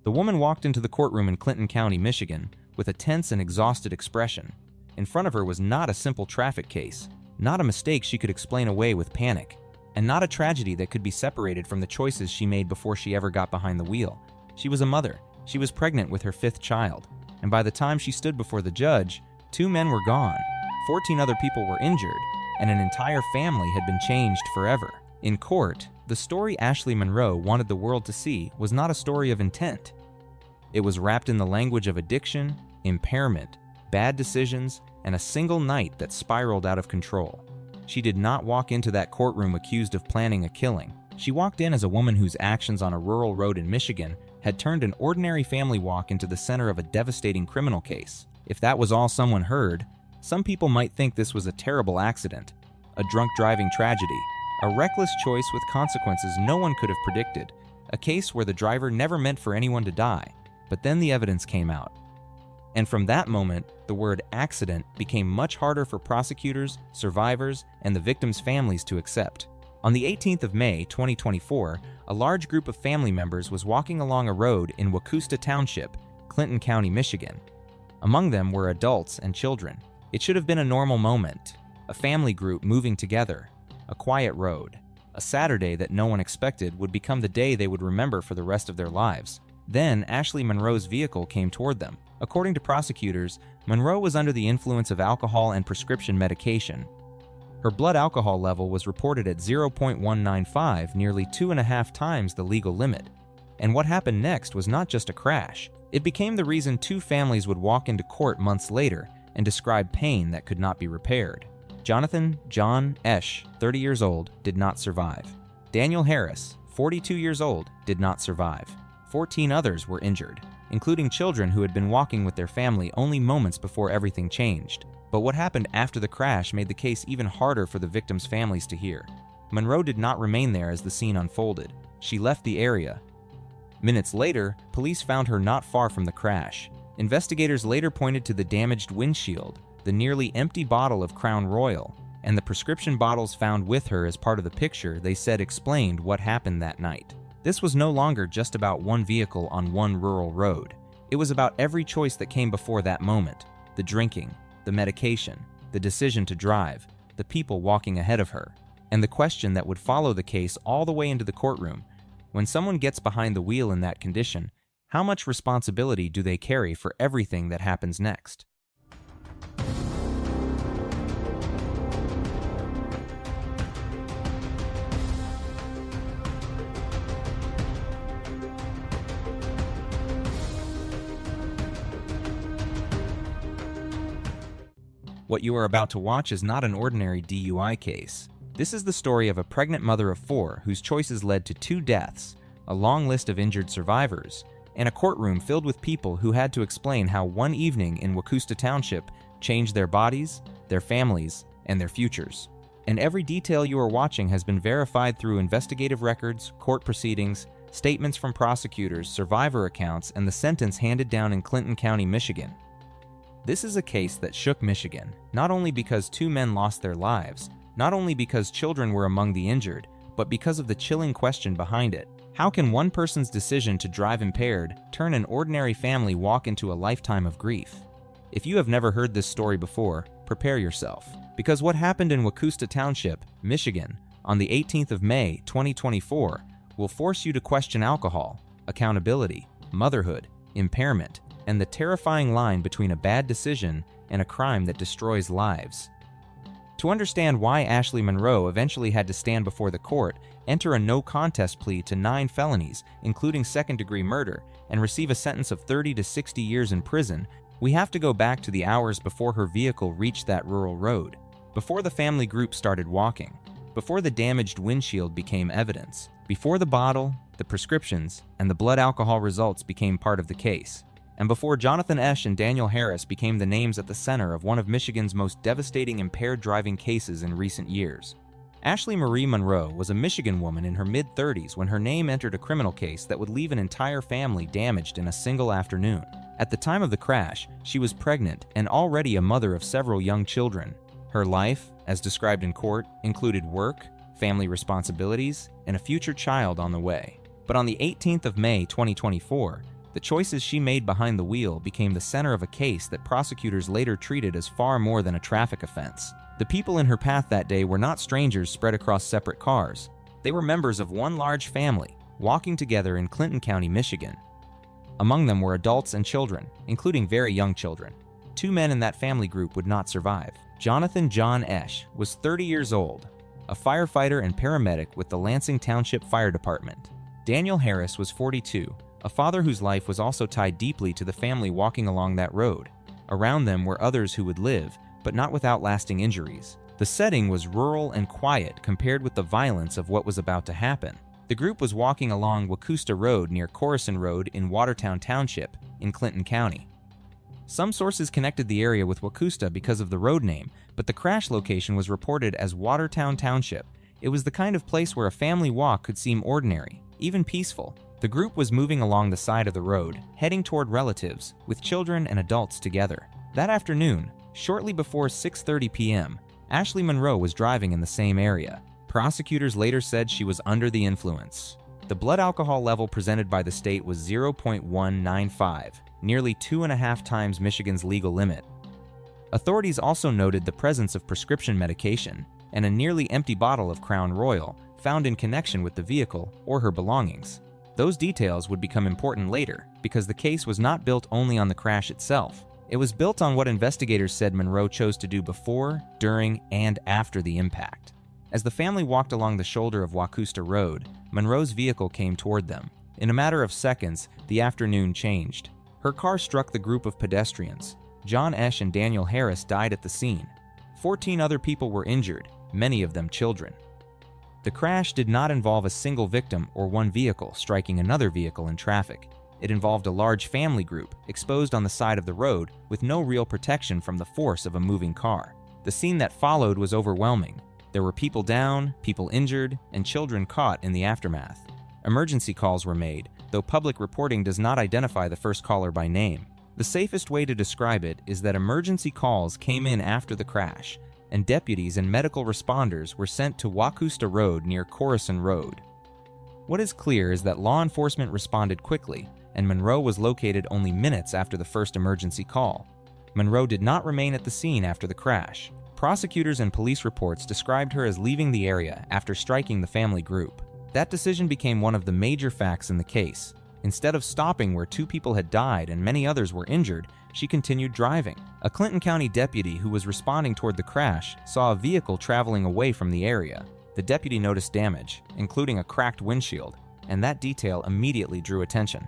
The woman walked into the courtroom in Clinton County, Michigan, with a tense and exhausted expression. In front of her was not a simple traffic case, not a mistake she could explain away with panic, and not a tragedy that could be separated from the choices she made before she ever got behind the wheel. She was a mother. She was pregnant with her 5th child, and by the time she stood before the judge, 2 men were gone, 14 other people were injured, and an entire family had been changed forever. In court, the story Ashley Monroe wanted the world to see was not a story of intent. It was wrapped in the language of addiction, impairment, bad decisions, and a single night that spiraled out of control. She did not walk into that courtroom accused of planning a killing. She walked in as a woman whose actions on a rural road in Michigan had turned an ordinary family walk into the center of a devastating criminal case. If that was all someone heard, some people might think this was a terrible accident, a drunk driving tragedy, a reckless choice with consequences no one could have predicted, a case where the driver never meant for anyone to die. But then the evidence came out. And from that moment, the word accident became much harder for prosecutors, survivors, and the victims' families to accept. On the 18th of May, 2024, a large group of family members was walking along a road in Wacousta Township, Clinton County, Michigan. Among them were adults and children. It should have been a normal moment, a family group moving together, a quiet road. A Saturday that no one expected would become the day they would remember for the rest of their lives. Then, Ashley Monroe's vehicle came toward them. According to prosecutors, Monroe was under the influence of alcohol and prescription medication. Her blood alcohol level was reported at 0.195, nearly 2.5 times the legal limit. And what happened next was not just a crash. It became the reason 2 families would walk into court months later and describe pain that could not be repaired. Johnathan John Esch, 30 years old, did not survive. Daniel Harris, 42 years old, did not survive. 14 others were injured, including children who had been walking with their family only moments before everything changed. But what happened after the crash made the case even harder for the victims' families to hear. Monroe did not remain there as the scene unfolded. She left the area. Minutes later, police found her not far from the crash. Investigators later pointed to the damaged windshield, the nearly empty bottle of Crown Royal, and the prescription bottles found with her as part of the picture they said explained what happened that night. This was no longer just about one vehicle on one rural road. It was about every choice that came before that moment: the drinking, the medication, the decision to drive, the people walking ahead of her, and the question that would follow the case all the way into the courtroom. When someone gets behind the wheel in that condition, how much responsibility do they carry for everything that happens next? What you are about to watch is not an ordinary DUI case. This is the story of a pregnant mother of 4 whose choices led to 2 deaths, a long list of injured survivors, and a courtroom filled with people who had to explain how one evening in Wacousta Township changed their bodies, their families, and their futures. And every detail you are watching has been verified through investigative records, court proceedings, statements from prosecutors, survivor accounts, and the sentence handed down in Clinton County, Michigan. This is a case that shook Michigan, not only because 2 men lost their lives, not only because children were among the injured, but because of the chilling question behind it. How can one person's decision to drive impaired turn an ordinary family walk into a lifetime of grief? If you have never heard this story before, prepare yourself. Because what happened in Wacousta Township, Michigan, on the 18th of May, 2024, will force you to question alcohol, accountability, motherhood, impairment, and the terrifying line between a bad decision and a crime that destroys lives. To understand why Ashley Monroe eventually had to stand before the court, enter a no-contest plea to 9 felonies, including second-degree murder, and receive a sentence of 30 to 60 years in prison, we have to go back to the hours before her vehicle reached that rural road, before the family group started walking, before the damaged windshield became evidence, before the bottle, the prescriptions, and the blood alcohol results became part of the case, and before Johnathan Esch and Daniel Harris became the names at the center of one of Michigan's most devastating impaired driving cases in recent years. Ashley Marie Monroe was a Michigan woman in her mid-30s when her name entered a criminal case that would leave an entire family damaged in a single afternoon. At the time of the crash, she was pregnant and already a mother of several young children. Her life, as described in court, included work, family responsibilities, and a future child on the way. But on the 18th of May, 2024, The choices she made behind the wheel became the center of a case that prosecutors later treated as far more than a traffic offense. The people in her path that day were not strangers spread across separate cars. They were members of one large family, walking together in Clinton County, Michigan. Among them were adults and children, including very young children. 2 men in that family group would not survive. Johnathan John Esch was 30 years old, a firefighter and paramedic with the Lansing Township Fire Department. Daniel Harris was 42, a father whose life was also tied deeply to the family walking along that road. Around them were others who would live, but not without lasting injuries. The setting was rural and quiet compared with the violence of what was about to happen. The group was walking along Wacousta Road near Corison Road in Watertown Township in Clinton County. Some sources connected the area with Wacousta because of the road name, but the crash location was reported as Watertown Township. It was the kind of place where a family walk could seem ordinary, even peaceful. The group was moving along the side of the road, heading toward relatives, with children and adults together. That afternoon, shortly before 6:30 p.m., Ashley Monroe was driving in the same area. Prosecutors later said she was under the influence. The blood alcohol level presented by the state was 0.195, nearly 2.5 times Michigan's legal limit. Authorities also noted the presence of prescription medication and a nearly empty bottle of Crown Royal found in connection with the vehicle or her belongings. Those details would become important later because the case was not built only on the crash itself. It was built on what investigators said Monroe chose to do before, during, and after the impact. As the family walked along the shoulder of Wacousta Road, Monroe's vehicle came toward them. In a matter of seconds, the afternoon changed. Her car struck the group of pedestrians. John Esch and Daniel Harris died at the scene. 14 other people were injured, many of them children. The crash did not involve a single victim or one vehicle striking another vehicle in traffic. It involved a large family group exposed on the side of the road with no real protection from the force of a moving car. The scene that followed was overwhelming. There were people down, people injured, and children caught in the aftermath. Emergency calls were made, though public reporting does not identify the first caller by name. The safest way to describe it is that emergency calls came in after the crash, and deputies and medical responders were sent to Wacousta Road near Corison Road. What is clear is that law enforcement responded quickly, and Monroe was located only minutes after the first emergency call. Monroe did not remain at the scene after the crash. Prosecutors and police reports described her as leaving the area after striking the family group. That decision became one of the major facts in the case. Instead of stopping where 2 people had died and many others were injured, she continued driving. A Clinton County deputy who was responding toward the crash saw a vehicle traveling away from the area. The deputy noticed damage, including a cracked windshield, and that detail immediately drew attention.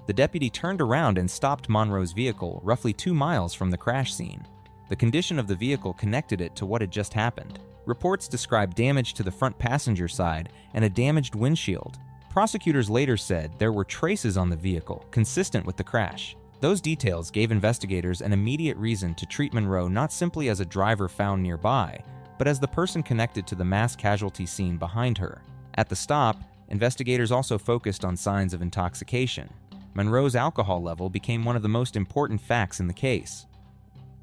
The deputy turned around and stopped Monroe's vehicle roughly 2 miles from the crash scene. The condition of the vehicle connected it to what had just happened. Reports described damage to the front passenger side and a damaged windshield. Prosecutors later said there were traces on the vehicle consistent with the crash. Those details gave investigators an immediate reason to treat Monroe not simply as a driver found nearby, but as the person connected to the mass casualty scene behind her. At the stop, investigators also focused on signs of intoxication. Monroe's alcohol level became one of the most important facts in the case.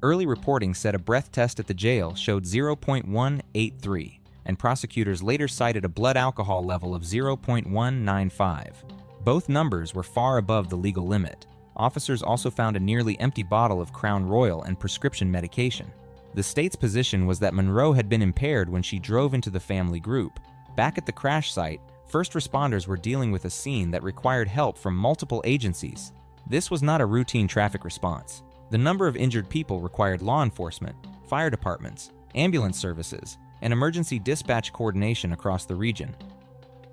Early reporting said a breath test at the jail showed 0.183, and prosecutors later cited a blood alcohol level of 0.195. Both numbers were far above the legal limit. Officers also found a nearly empty bottle of Crown Royal and prescription medication. The state's position was that Monroe had been impaired when she drove into the family group. Back at the crash site, first responders were dealing with a scene that required help from multiple agencies. This was not a routine traffic response. The number of injured people required law enforcement, fire departments, ambulance services, and emergency dispatch coordination across the region.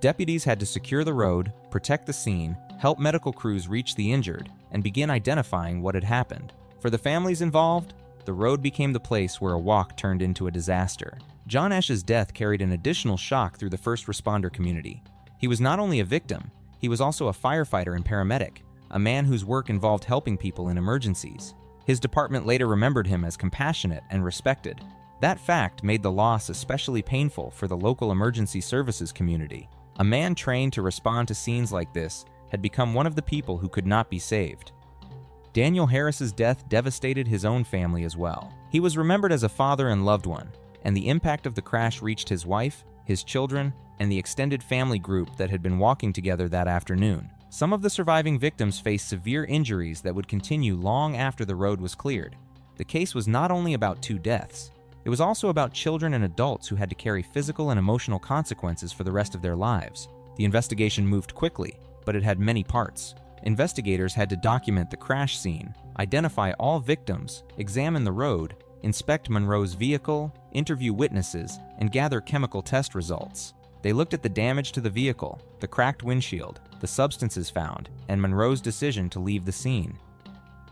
Deputies had to secure the road, protect the scene, help medical crews reach the injured, and begin identifying what had happened. For the families involved, the road became the place where a walk turned into a disaster. John Esch's death carried an additional shock through the first responder community. He was not only a victim, he was also a firefighter and paramedic, a man whose work involved helping people in emergencies. His department later remembered him as compassionate and respected. That fact made the loss especially painful for the local emergency services community. A man trained to respond to scenes like this had become one of the people who could not be saved. Daniel Harris's death devastated his own family as well. He was remembered as a father and loved one, and the impact of the crash reached his wife, his children, and the extended family group that had been walking together that afternoon. Some of the surviving victims faced severe injuries that would continue long after the road was cleared. The case was not only about 2 deaths, it was also about children and adults who had to carry physical and emotional consequences for the rest of their lives. The investigation moved quickly, but it had many parts. Investigators had to document the crash scene, identify all victims, examine the road, inspect Monroe's vehicle, interview witnesses, and gather chemical test results. They looked at the damage to the vehicle, the cracked windshield, the substances found, and Monroe's decision to leave the scene.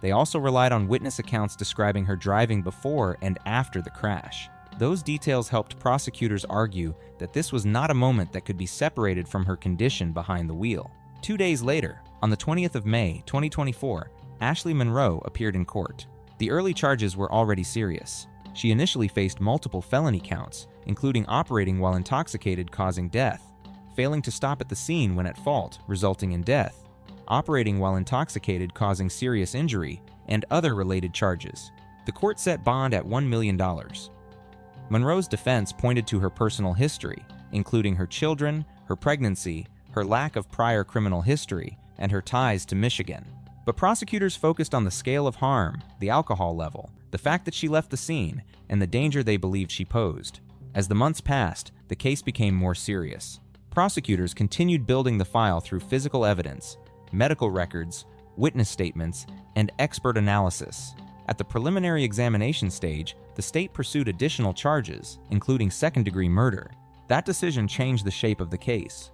They also relied on witness accounts describing her driving before and after the crash. Those details helped prosecutors argue that this was not a moment that could be separated from her condition behind the wheel. 2 days later, on the 20th of May, 2024, Ashley Monroe appeared in court. The early charges were already serious. She initially faced multiple felony counts, including operating while intoxicated causing death, failing to stop at the scene when at fault, resulting in death, operating while intoxicated causing serious injury, and other related charges. The court set bond at $1 million. Monroe's defense pointed to her personal history, including her children, her pregnancy, her lack of prior criminal history, and her ties to Michigan. But prosecutors focused on the scale of harm, the alcohol level, the fact that she left the scene, and the danger they believed she posed. As the months passed, the case became more serious. Prosecutors continued building the file through physical evidence, medical records, witness statements, and expert analysis. At the preliminary examination stage, the state pursued additional charges, including second-degree murder. That decision changed the shape of the case.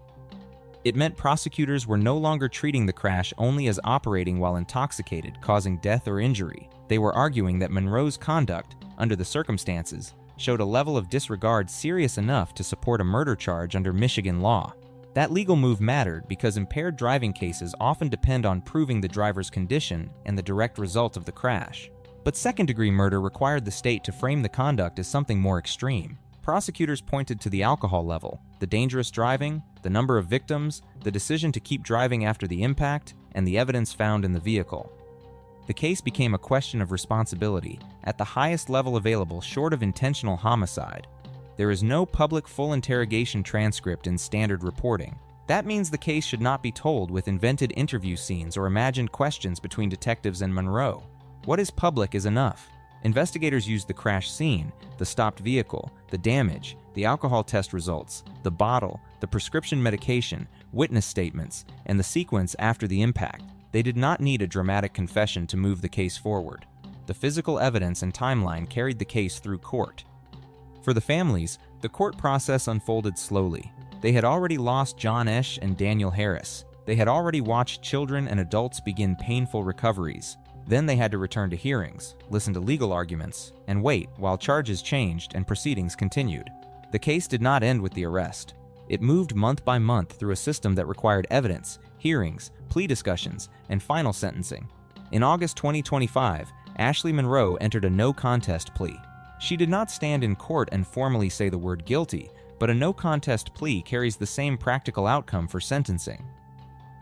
It meant prosecutors were no longer treating the crash only as operating while intoxicated, causing death or injury. They were arguing that Monroe's conduct, under the circumstances, showed a level of disregard serious enough to support a murder charge under Michigan law. That legal move mattered because impaired driving cases often depend on proving the driver's condition and the direct result of the crash. But second-degree murder required the state to frame the conduct as something more extreme. Prosecutors pointed to the alcohol level, the dangerous driving, the number of victims, the decision to keep driving after the impact, and the evidence found in the vehicle. The case became a question of responsibility at the highest level available short of intentional homicide. There is no public full interrogation transcript in standard reporting. That means the case should not be told with invented interview scenes or imagined questions between detectives and Monroe. What is public is enough. Investigators used the crash scene, the stopped vehicle, the damage, the alcohol test results, the bottle, the prescription medication, witness statements, and the sequence after the impact. They did not need a dramatic confession to move the case forward. The physical evidence and timeline carried the case through court. For the families, the court process unfolded slowly. They had already lost John Esch and Daniel Harris. They had already watched children and adults begin painful recoveries. Then they had to return to hearings, listen to legal arguments, and wait while charges changed and proceedings continued. The case did not end with the arrest. It moved month by month through a system that required evidence, hearings, plea discussions, and final sentencing. In August 2025, Ashley Monroe entered a no-contest plea. She did not stand in court and formally say the word guilty, but a no-contest plea carries the same practical outcome for sentencing.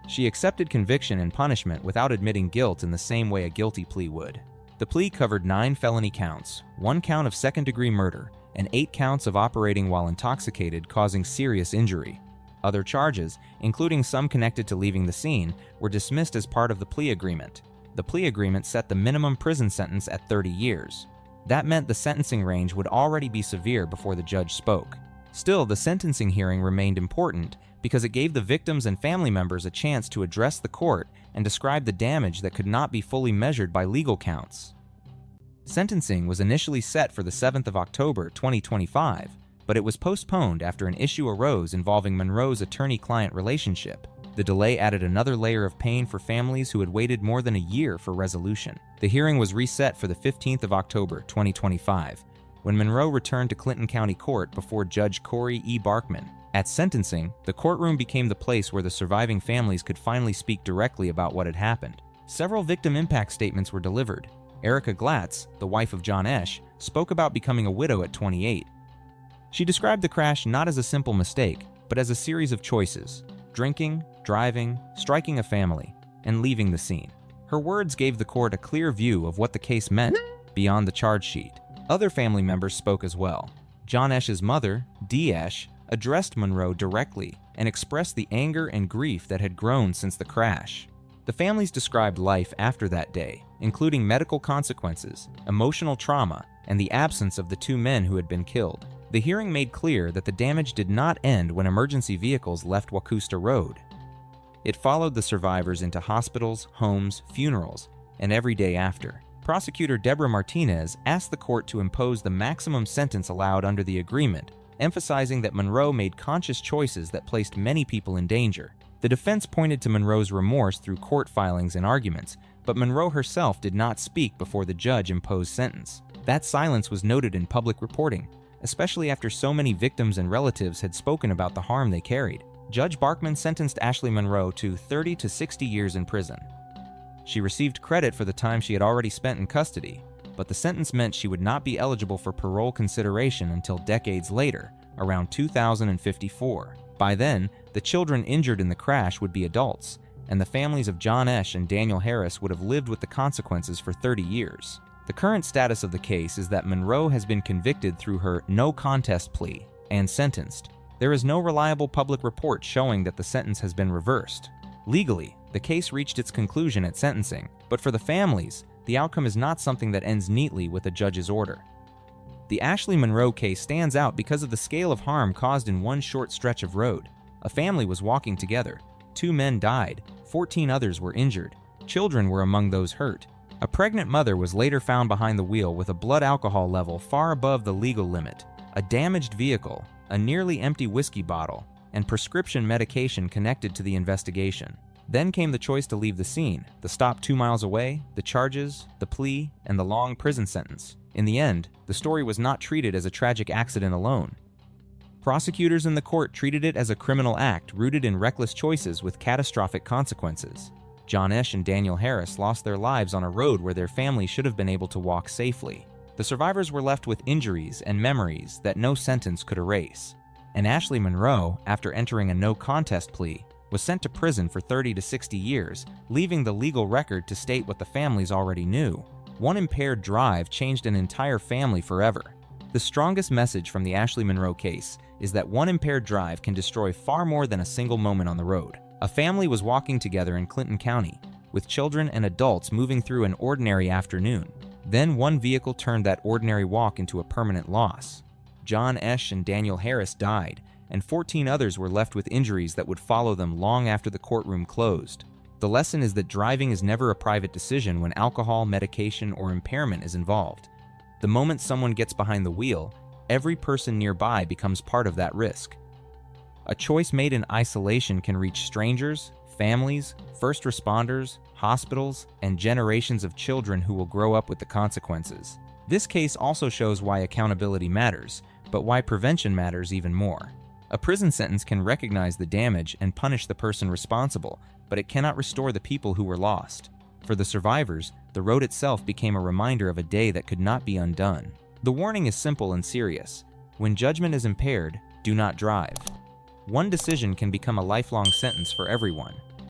She accepted conviction and punishment without admitting guilt in the same way a guilty plea would. The plea covered 9 felony counts, 1 count of second-degree murder, and 8 counts of operating while intoxicated causing serious injury. Other charges, including some connected to leaving the scene, were dismissed as part of the plea agreement. The plea agreement set the minimum prison sentence at 30 years. That meant the sentencing range would already be severe before the judge spoke. Still, the sentencing hearing remained important because it gave the victims and family members a chance to address the court and describe the damage that could not be fully measured by legal counts. Sentencing was initially set for the 7th of October 2025, but it was postponed after an issue arose involving Monroe's attorney-client relationship. The delay added another layer of pain for families who had waited more than a year for resolution. The hearing was reset for the 15th of October 2025, when Monroe returned to Clinton County Court before Judge Corey E. Barkman. At sentencing, the courtroom became the place where the surviving families could finally speak directly about what had happened. Several victim impact statements were delivered. Erica Glatz, the wife of John Esch, spoke about becoming a widow at 28. She described the crash not as a simple mistake, but as a series of choices: drinking, driving, striking a family, and leaving the scene. Her words gave the court a clear view of what the case meant beyond the charge sheet. Other family members spoke as well. John Esch's mother, Dee Esch, addressed Monroe directly and expressed the anger and grief that had grown since the crash. The families described life after that day, including medical consequences, emotional trauma, and the absence of the two men who had been killed. The hearing made clear that the damage did not end when emergency vehicles left Wacousta Road. It followed the survivors into hospitals, homes, funerals, and every day after. Prosecutor Deborah Martinez asked the court to impose the maximum sentence allowed under the agreement, emphasizing that Monroe made conscious choices that placed many people in danger. The defense pointed to Monroe's remorse through court filings and arguments, but Monroe herself did not speak before the judge imposed sentence. That silence was noted in public reporting, especially after so many victims and relatives had spoken about the harm they carried. Judge Barkman sentenced Ashley Monroe to 30 to 60 years in prison. She received credit for the time she had already spent in custody, but the sentence meant she would not be eligible for parole consideration until decades later, around 2054. By then, the children injured in the crash would be adults, and the families of John Esch and Daniel Harris would have lived with the consequences for 30 years. The current status of the case is that Monroe has been convicted through her no contest plea and sentenced. There is no reliable public report showing that the sentence has been reversed. Legally, the case reached its conclusion at sentencing, but for the families, the outcome is not something that ends neatly with a judge's order. The Ashley Monroe case stands out because of the scale of harm caused in one short stretch of road. A family was walking together. 2 men died, 14 others were injured. Children were among those hurt. A pregnant mother was later found behind the wheel with a blood alcohol level far above the legal limit. A damaged vehicle, a nearly empty whiskey bottle, and prescription medication connected to the investigation. Then came the choice to leave the scene, the stop 2 miles away, the charges, the plea, and the long prison sentence. In the end, the story was not treated as a tragic accident alone. Prosecutors in the court treated it as a criminal act rooted in reckless choices with catastrophic consequences. John Esch and Daniel Harris lost their lives on a road where their families should have been able to walk safely. The survivors were left with injuries and memories that no sentence could erase. And Ashley Monroe, after entering a no contest plea, was sent to prison for 30 to 60 years, leaving the legal record to state what the families already knew. One impaired drive changed an entire family forever. The strongest message from the Ashley Monroe case is that one impaired drive can destroy far more than a single moment on the road. A family was walking together in Clinton County, with children and adults moving through an ordinary afternoon. Then one vehicle turned that ordinary walk into a permanent loss. John Esch and Daniel Harris died, and 14 others were left with injuries that would follow them long after the courtroom closed. The lesson is that driving is never a private decision when alcohol, medication, or impairment is involved. The moment someone gets behind the wheel, every person nearby becomes part of that risk. A choice made in isolation can reach strangers, families, first responders, hospitals, and generations of children who will grow up with the consequences. This case also shows why accountability matters, but why prevention matters even more. A prison sentence can recognize the damage and punish the person responsible, but it cannot restore the people who were lost. For the survivors, the road itself became a reminder of a day that could not be undone. The warning is simple and serious. When judgment is impaired, do not drive. One decision can become a lifelong sentence for everyone.